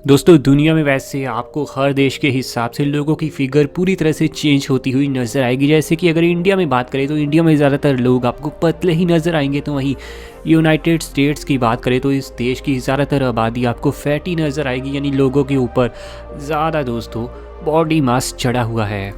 दोस्तों दुनिया में वैसे आपको हर देश के हिसाब से लोगों की फिगर पूरी तरह से चेंज होती हुई नज़र आएगी। जैसे कि अगर इंडिया में बात करें तो इंडिया में ज़्यादातर लोग आपको पतले ही नज़र आएंगे, तो वहीं यूनाइटेड स्टेट्स की बात करें तो इस देश की ज़्यादातर आबादी आपको फैटी नज़र आएगी, यानी लोगों के ऊपर ज़्यादा दोस्तों बॉडी मास चढ़ा हुआ है।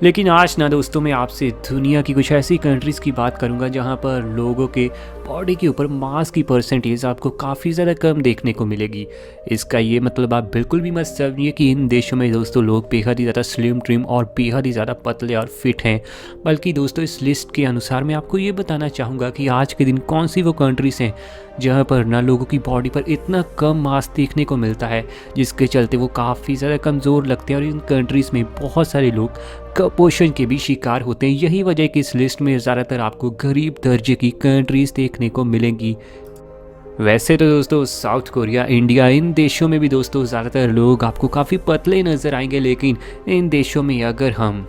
लेकिन आज ना दोस्तों मैं आपसे दुनिया की कुछ ऐसी कंट्रीज़ की बात करूंगा जहां पर लोगों के बॉडी के ऊपर मांस की परसेंटेज आपको काफ़ी ज़्यादा कम देखने को मिलेगी। इसका ये मतलब आप बिल्कुल भी मत समझिए कि इन देशों में दोस्तों लोग बेहद ही ज़्यादा स्लिम ट्रिम और बेहद ही ज़्यादा पतले और फिट हैं, बल्कि दोस्तों इस लिस्ट के अनुसार मैं आपको ये बताना चाहूँगा कि आज के दिन कौन सी वो कंट्रीज़ हैं जहाँ पर ना लोगों की बॉडी पर इतना कम मांस देखने को मिलता है, जिसके चलते वो काफ़ी ज़्यादा कमज़ोर लगते हैं और इन कंट्रीज़ में बहुत सारे लोग कुपोषण के भी शिकार होते हैं। यही वजह है कि इस लिस्ट में ज़्यादातर आपको गरीब दर्जे की कंट्रीज़ देखने को मिलेंगी। वैसे तो दोस्तों साउथ कोरिया, इंडिया, इन देशों में भी दोस्तों ज़्यादातर लोग आपको काफ़ी पतले नज़र आएंगे, लेकिन इन देशों में अगर हम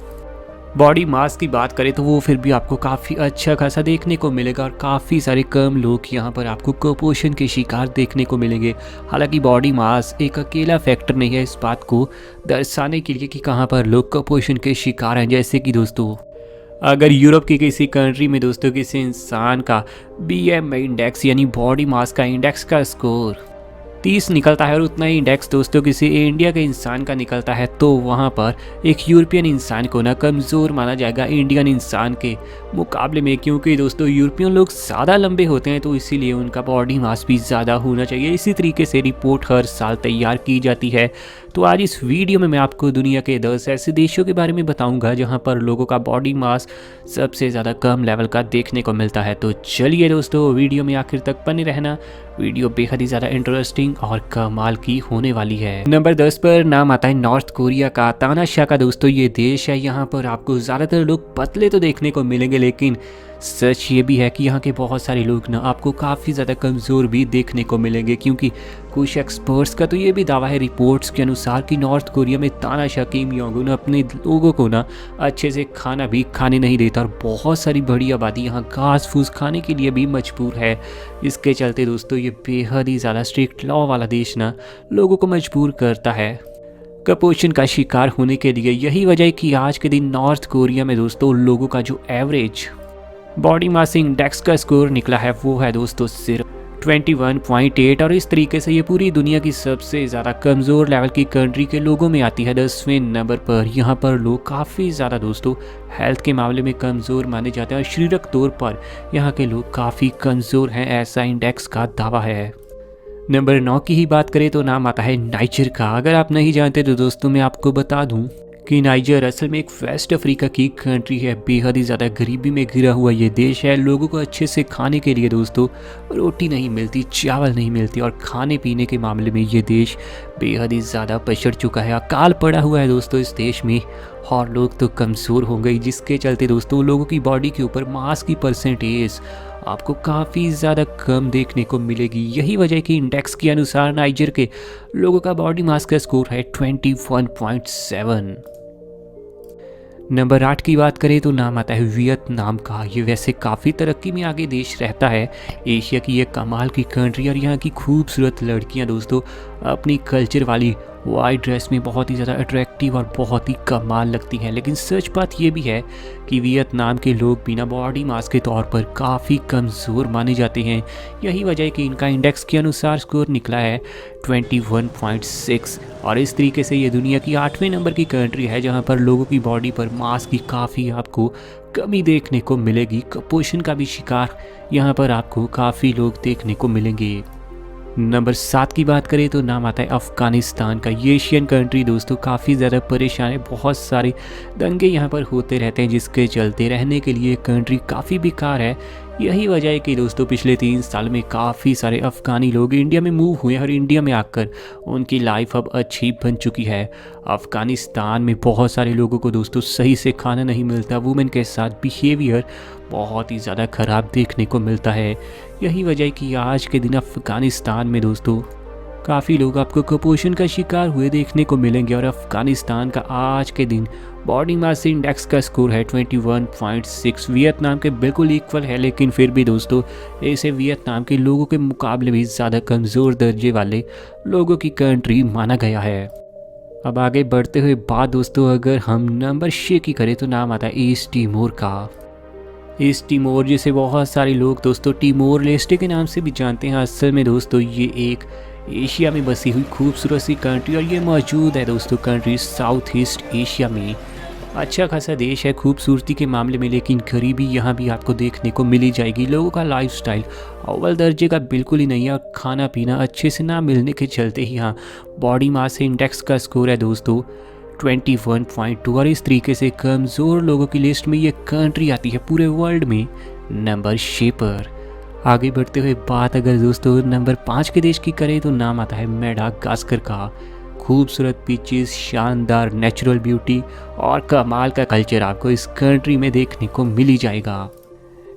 बॉडी मास की बात करें तो वो फिर भी आपको काफ़ी अच्छा खासा देखने को मिलेगा और काफ़ी सारे कम लोग यहाँ पर आपको कुपोषण के शिकार देखने को मिलेंगे। हालांकि बॉडी मास एक अकेला फैक्टर नहीं है इस बात को दर्शाने के लिए कि कहाँ पर लोग कुपोषण के शिकार हैं। जैसे कि दोस्तों अगर यूरोप की किसी कंट्री में दोस्तों किसी इंसान का BMI इंडेक्स यानी बॉडी मास का इंडेक्स का स्कोर 30 निकलता है और उतना ही इंडेक्स दोस्तों किसी इंडिया के इंसान का निकलता है, तो वहाँ पर एक यूरोपियन इंसान को ना कमज़ोर माना जाएगा इंडियन इंसान के मुकाबले में, क्योंकि दोस्तों यूरोपियन लोग ज़्यादा लंबे होते हैं तो इसीलिए उनका बॉडी मास भी ज़्यादा होना चाहिए। इसी तरीके से रिपोर्ट हर साल तैयार की जाती है। तो आज इस वीडियो में मैं आपको दुनिया के 10 ऐसे देशों के बारे में बताऊंगा जहां पर लोगों का बॉडी मास सबसे ज़्यादा कम लेवल का देखने को मिलता है। तो चलिए दोस्तों वीडियो में आखिर तक बने रहना, वीडियो बेहद ही ज़्यादा इंटरेस्टिंग और कमाल की होने वाली है। नंबर 10 पर नाम आता है नॉर्थ कोरिया का, तानाशाह का। दोस्तों ये देश है, यहाँ पर आपको ज़्यादातर लोग पतले तो देखने को मिलेंगे, लेकिन सच ये भी है कि यहाँ के बहुत सारे लोग ना आपको काफ़ी ज़्यादा कमज़ोर भी देखने को मिलेंगे, क्योंकि कुछ एक्सपर्ट्स का तो ये भी दावा है रिपोर्ट्स के अनुसार कि नॉर्थ कोरिया में तानाशाह किम योंग उन अपने लोगों को ना अच्छे से खाना भी खाने नहीं देता और बहुत सारी बड़ी आबादी यहाँ घास फूस खाने के लिए भी मजबूर है। इसके चलते दोस्तों ये बेहद ही ज़्यादा स्ट्रिक्ट लॉ वाला देश ना लोगों को मजबूर करता है कुपोषण का शिकार होने के लिए। यही वजह है कि आज के दिन नॉर्थ कोरिया में दोस्तों लोगों का जो एवरेज बॉडी मास इंडेक्स का स्कोर निकला है वो है दोस्तों सिर्फ 21.8, और इस तरीके से ये पूरी दुनिया की सबसे ज़्यादा कमज़ोर लेवल की कंट्री के लोगों में आती है 10वें नंबर पर। यहाँ पर लोग काफ़ी ज़्यादा दोस्तों हेल्थ के मामले में कमज़ोर माने जाते हैं और शारीरिक तौर पर यहाँ के लोग काफ़ी कमज़ोर हैं, ऐसा इंडेक्स का दावा है। नंबर 9 की ही बात करें तो नाम आता है नाइजर का। अगर आप नहीं जानते तो दोस्तों मैं आपको बता दूँ कि नाइजर असल में एक वेस्ट अफ्रीका की कंट्री है। बेहद ही ज़्यादा गरीबी में घिरा हुआ ये देश है। लोगों को अच्छे से खाने के लिए दोस्तों रोटी नहीं मिलती, चावल नहीं मिलती, और खाने पीने के मामले में ये देश बेहद ही ज़्यादा पछड़ चुका है। अकाल पड़ा हुआ है दोस्तों इस देश में और लोग तो कमज़ोर हो गई, जिसके चलते दोस्तों लोगों की बॉडी के ऊपर मांस की परसेंटेज आपको काफ़ी ज़्यादा कम देखने को मिलेगी। यही वजह कि इंडेक्स के अनुसार नाइजर के लोगों का बॉडी मास का स्कोर है 21.7। नंबर 8 की बात करें तो नाम आता है वियतनाम का। ये वैसे काफ़ी तरक्की में आगे देश रहता है, एशिया की ये कमाल की कंट्री, और यहाँ की खूबसूरत लड़कियाँ दोस्तों अपनी कल्चर वाली वाइट ड्रेस में बहुत ही ज़्यादा अट्रैक्टिव और बहुत ही कमाल लगती हैं। लेकिन सच बात ये भी है कि वियतनाम के लोग बिना बॉडी मास के तौर पर काफ़ी कमज़ोर माने जाते हैं। यही वजह है कि इनका इंडेक्स के अनुसार स्कोर निकला है 21.6, और इस तरीके से ये दुनिया की 8वें नंबर की कंट्री है जहाँ पर लोगों की बॉडी पर मास की काफ़ी आपको कमी देखने को मिलेगी। कुपोषण का भी शिकार यहाँ पर आपको काफ़ी लोग देखने को मिलेंगे। नंबर 7 की बात करें तो नाम आता है अफ़गानिस्तान का। ये एशियन कंट्री दोस्तों काफ़ी ज़्यादा परेशान है, बहुत सारे दंगे यहाँ पर होते रहते हैं, जिसके चलते रहने के लिए कंट्री काफ़ी बेकार है। यही वजह है कि दोस्तों पिछले 3 साल में काफ़ी सारे अफ़गानी लोग इंडिया में मूव हुए और इंडिया में आकर उनकी लाइफ अब अच्छी बन चुकी है। अफ़गानिस्तान में बहुत सारे लोगों को दोस्तों सही से खाना नहीं मिलता, वुमेन के साथ बिहेवियर बहुत ही ज़्यादा ख़राब देखने को मिलता है। यही वजह है कि आज के दिन अफ़गानिस्तान में दोस्तों काफ़ी लोग आपको कुपोषण का शिकार हुए देखने को मिलेंगे। और अफगानिस्तान का आज के दिन बॉडी मास इंडेक्स का स्कोर है 21.6, वियतनाम के बिल्कुल इक्वल है, लेकिन फिर भी दोस्तों इसे वियतनाम के लोगों के मुकाबले भी ज़्यादा कमज़ोर दर्जे वाले लोगों की कंट्री माना गया है। अब आगे बढ़ते हुए बात दोस्तों अगर हम नंबर 6 की करें तो नाम आता है ईस्ट टिमोर का। ईस्ट टिमोर जिसे बहुत सारे लोग दोस्तों टिमोर लेस्टे के नाम से भी जानते हैं, असल में दोस्तों ये एक एशिया में बसी हुई खूबसूरत सी कंट्री और ये मौजूद है दोस्तों कंट्री साउथ ईस्ट एशिया में। अच्छा खासा देश है खूबसूरती के मामले में, लेकिन गरीबी यहाँ भी आपको देखने को मिली जाएगी। लोगों का लाइफस्टाइल अव्वल दर्जे का बिल्कुल ही नहीं है और खाना पीना अच्छे से ना मिलने के चलते ही यहाँ बॉडी मास इंडेक्स का स्कोर है दोस्तों 21.2 और इस तरीके से कमज़ोर लोगों की लिस्ट में ये कंट्री आती है पूरे वर्ल्ड में नंबर 6 पर। आगे बढ़ते हुए बात अगर दोस्तों नंबर 5 के देश की करें तो नाम आता है मेडागास्कर का। खूबसूरत बीचेस, शानदार नेचुरल ब्यूटी और कमाल का कल्चर आपको इस कंट्री में देखने को मिल ही जाएगा।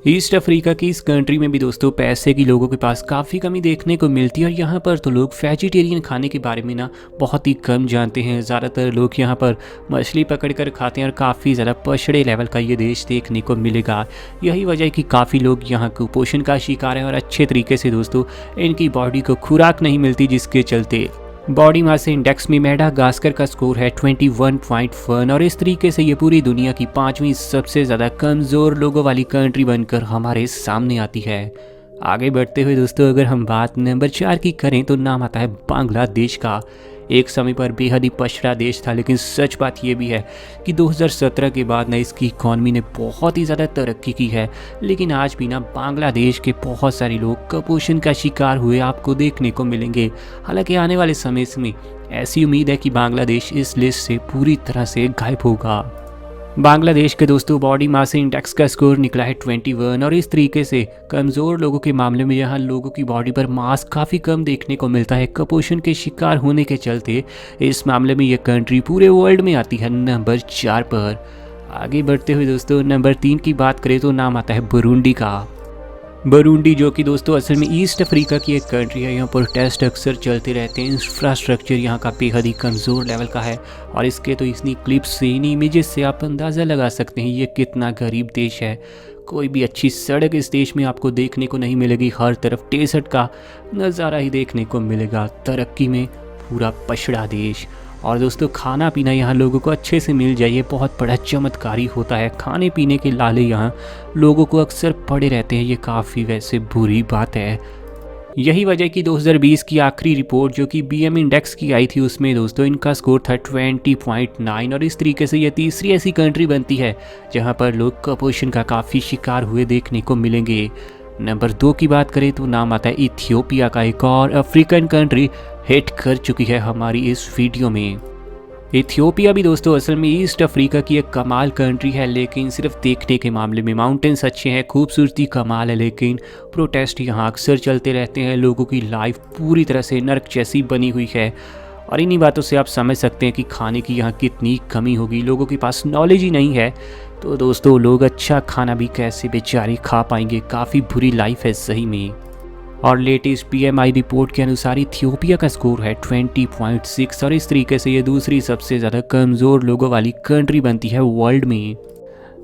ईस्ट अफ्रीका की इस कंट्री में भी दोस्तों पैसे की लोगों के पास काफ़ी कमी देखने को मिलती है और यहाँ पर तो लोग वेजिटेरियन खाने के बारे में ना बहुत ही कम जानते हैं। ज़्यादातर लोग यहाँ पर मछली पकड़ कर खाते हैं और काफ़ी ज़्यादा पछड़े लेवल का ये देश देखने को मिलेगा। यही वजह है कि काफ़ी लोग यहाँ कुपोषण का शिकार हैं और अच्छे तरीके से दोस्तों इनकी बॉडी को खुराक नहीं मिलती, जिसके चलते बॉडी मास इंडेक्स में मेडागास्कर का स्कोर है 21.1 और इस तरीके से ये पूरी दुनिया की 5वीं सबसे ज़्यादा कमज़ोर लोगों वाली कंट्री बनकर हमारे सामने आती है। आगे बढ़ते हुए दोस्तों अगर हम बात नंबर 4 की करें तो नाम आता है बांग्लादेश का। एक समय पर बेहद ही पछड़ा देश था, लेकिन सच बात यह भी है कि 2017 के बाद ना इसकी इकॉनमी ने बहुत ही ज़्यादा तरक्की की है। लेकिन आज भी ना बांग्लादेश के बहुत सारे लोग कुपोषण का शिकार हुए आपको देखने को मिलेंगे। हालांकि आने वाले समय में ऐसी उम्मीद है कि बांग्लादेश इस लिस्ट से पूरी तरह से गायब होगा। बांग्लादेश के दोस्तों बॉडी मास इंडेक्स का स्कोर निकला है 21 और इस तरीके से कमज़ोर लोगों के मामले में यहाँ लोगों की बॉडी पर मास काफ़ी कम देखने को मिलता है। कुपोषण के शिकार होने के चलते इस मामले में ये कंट्री पूरे वर्ल्ड में आती है नंबर 4 पर। आगे बढ़ते हुए दोस्तों नंबर 3 की बात करें तो नाम आता है बुरुंडी का। बुरुंडी जो कि दोस्तों असल में ईस्ट अफ्रीका की एक कंट्री है। यहाँ प्रोटेस्ट अक्सर चलते रहते हैं। इंफ्रास्ट्रक्चर यहाँ का बेहद ही कमज़ोर लेवल का है और इसके तो इतनी क्लिप्स से इन इमेजेस से आप अंदाज़ा लगा सकते हैं ये कितना गरीब देश है। कोई भी अच्छी सड़क इस देश में आपको देखने को नहीं मिलेगी। हर तरफ डेजर्ट का नज़ारा ही देखने को मिलेगा। तरक्की में पूरा पछड़ा देश। और दोस्तों खाना पीना यहाँ लोगों को अच्छे से मिल जाए ये बहुत बड़ा चमत्कारी होता है। खाने पीने के लाले यहाँ लोगों को अक्सर पड़े रहते हैं, ये काफ़ी वैसे बुरी बात है। यही वजह कि 2020 की आखिरी रिपोर्ट जो कि BM इंडेक्स की आई थी उसमें दोस्तों इनका स्कोर था 20.9 और इस तरीके से यह तीसरी ऐसी कंट्री बनती है जहाँ पर लोग कुपोषण का काफ़ी शिकार हुए देखने को मिलेंगे। नंबर 2 की बात करें तो नाम आता है इथियोपिया का। एक और अफ्रीकन कंट्री हिट कर चुकी है हमारी इस वीडियो में। इथियोपिया भी दोस्तों असल में ईस्ट अफ्रीका की एक कमाल कंट्री है, लेकिन सिर्फ देखने के मामले में माउंटेन्स अच्छे हैं, खूबसूरती कमाल है, लेकिन प्रोटेस्ट यहाँ अक्सर चलते रहते हैं। लोगों की लाइफ पूरी तरह से नर्क जैसी बनी हुई है और इन्हीं बातों से आप समझ सकते हैं कि खाने की यहाँ कितनी कमी होगी। लोगों के पास नॉलेज ही नहीं है तो दोस्तों लोग अच्छा खाना भी कैसे बेचारे खा पाएंगे। काफ़ी बुरी लाइफ है सही में। और लेटेस्ट PMI रिपोर्ट के अनुसार इथियोपिया का स्कोर है 20.6 और इस तरीके से ये दूसरी सबसे ज़्यादा कमज़ोर लोगों वाली कंट्री बनती है वर्ल्ड में।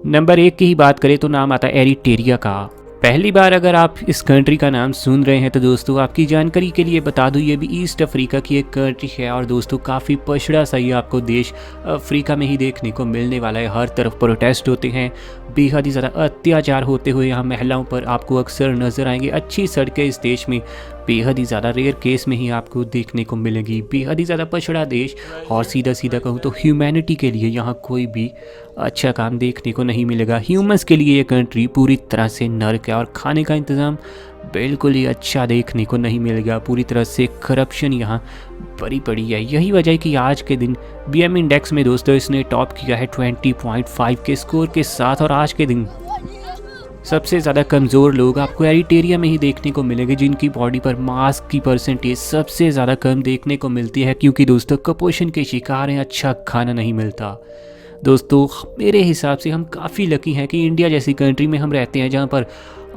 नंबर 1 की ही बात करें तो नाम आता है एरिट्रिया का। पहली बार अगर आप इस कंट्री का नाम सुन रहे हैं तो दोस्तों आपकी जानकारी के लिए बता दूं ये भी ईस्ट अफ्रीका की एक कंट्री है और दोस्तों काफ़ी पछड़ा सा ये आपको देश अफ्रीका में ही देखने को मिलने वाला है। हर तरफ प्रोटेस्ट होते हैं, बेहद ही ज़्यादा अत्याचार होते हुए यहाँ महिलाओं पर आपको अक्सर नज़र आएंगे। अच्छी सड़कें इस देश में बेहद ही ज़्यादा रेयर केस में ही आपको देखने को मिलेगी। बेहद ही ज़्यादा पछड़ा देश और सीधा सीधा कहूँ तो ह्यूमैनिटी के लिए यहाँ कोई भी अच्छा काम देखने को नहीं मिलेगा। ह्यूमंस के लिए ये कंट्री पूरी तरह से नर्क है और खाने का इंतज़ाम बिल्कुल ही अच्छा देखने को नहीं मिलेगा। पूरी तरह से करप्शन यहाँ भरी पड़ी है। यही वजह है कि आज के दिन BM इंडेक्स में दोस्तों इसने टॉप किया है 20.5 के स्कोर के साथ और आज के दिन सबसे ज़्यादा कमज़ोर लोग आपको एरिट्रिया में ही देखने को मिलेंगे जिनकी बॉडी पर मास की परसेंटेज सबसे ज़्यादा कम देखने को मिलती है क्योंकि दोस्तों कुपोषण के शिकार हैं, अच्छा खाना नहीं मिलता। दोस्तों मेरे हिसाब से हम काफ़ी लकी हैं कि इंडिया जैसी कंट्री में हम रहते हैं जहाँ पर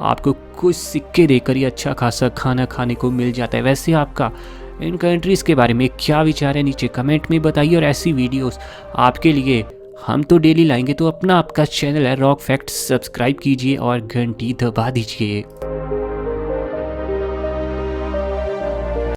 आपको कुछ सिक्के देकर ही अच्छा खासा खाना खाने को मिल जाता है। वैसे आपका इन कंट्रीज़ के बारे में क्या विचार है नीचे कमेंट में बताइए। और ऐसी वीडियोस आपके लिए हम तो डेली लाएंगे, तो अपना आपका चैनल है रॉक फैक्ट्स सब्सक्राइब कीजिए और घंटी दबा दीजिए।